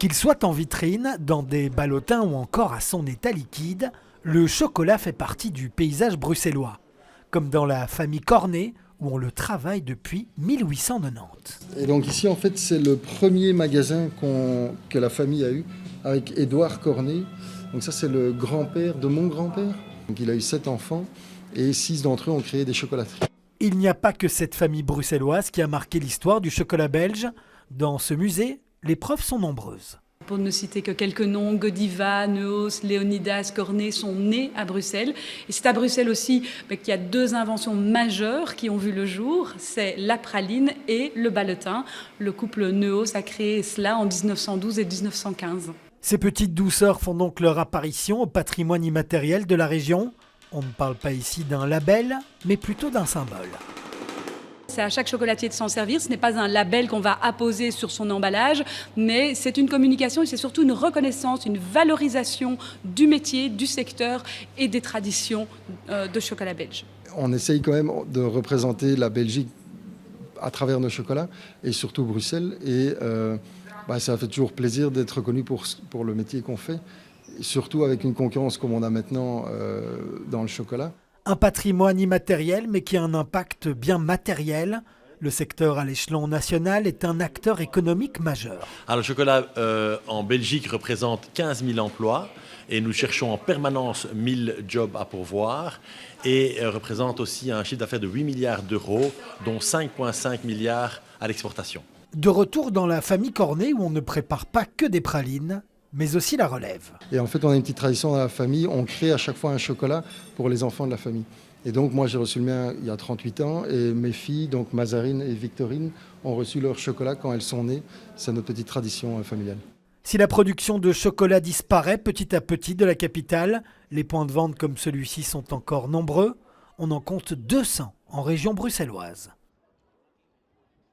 Qu'il soit en vitrine, dans des ballotins ou encore à son état liquide, le chocolat fait partie du paysage bruxellois. Comme dans la famille Cornet, où on le travaille depuis 1890. Et donc ici, en fait, c'est le premier magasin que la famille a eu avec Édouard Cornet. Donc ça, c'est le grand-père de mon grand-père. Donc il a eu 7 enfants et 6 d'entre eux ont créé des chocolateries. Il n'y a pas que cette famille bruxelloise qui a marqué l'histoire du chocolat belge. Dans ce musée, les preuves sont nombreuses. Pour ne citer que quelques noms, Godiva, Neuhaus, Léonidas, Cornet sont nés à Bruxelles. Et c'est à Bruxelles aussi qu'il y a 2 inventions majeures qui ont vu le jour. C'est la praline et le ballotin. Le couple Neuhaus a créé cela en 1912 et 1915. Ces petites douceurs font donc leur apparition au patrimoine immatériel de la région. On ne parle pas ici d'un label, mais plutôt d'un symbole. C'est à chaque chocolatier de s'en servir. Ce n'est pas un label qu'on va apposer sur son emballage, mais c'est une communication et c'est surtout une reconnaissance, une valorisation du métier, du secteur et des traditions de chocolat belge. On essaye quand même de représenter la Belgique à travers nos chocolats et surtout Bruxelles. Et ça fait toujours plaisir d'être reconnu pour le métier qu'on fait, surtout avec une concurrence comme on a maintenant dans le chocolat. Un patrimoine immatériel, mais qui a un impact bien matériel. Le secteur à l'échelon national est un acteur économique majeur. Alors, le chocolat en Belgique représente 15 000 emplois et nous cherchons en permanence 1000 jobs à pourvoir et représente aussi un chiffre d'affaires de 8 milliards d'euros, dont 5,5 milliards à l'exportation. De retour dans la famille Cornet où on ne prépare pas que des pralines, mais aussi la relève. Et en fait, on a une petite tradition dans la famille, on crée à chaque fois un chocolat pour les enfants de la famille. Et donc moi j'ai reçu le mien il y a 38 ans et mes filles, donc Mazarine et Victorine, ont reçu leur chocolat quand elles sont nées. C'est notre petite tradition familiale. Si la production de chocolat disparaît petit à petit de la capitale, les points de vente comme celui-ci sont encore nombreux. On en compte 200 en région bruxelloise.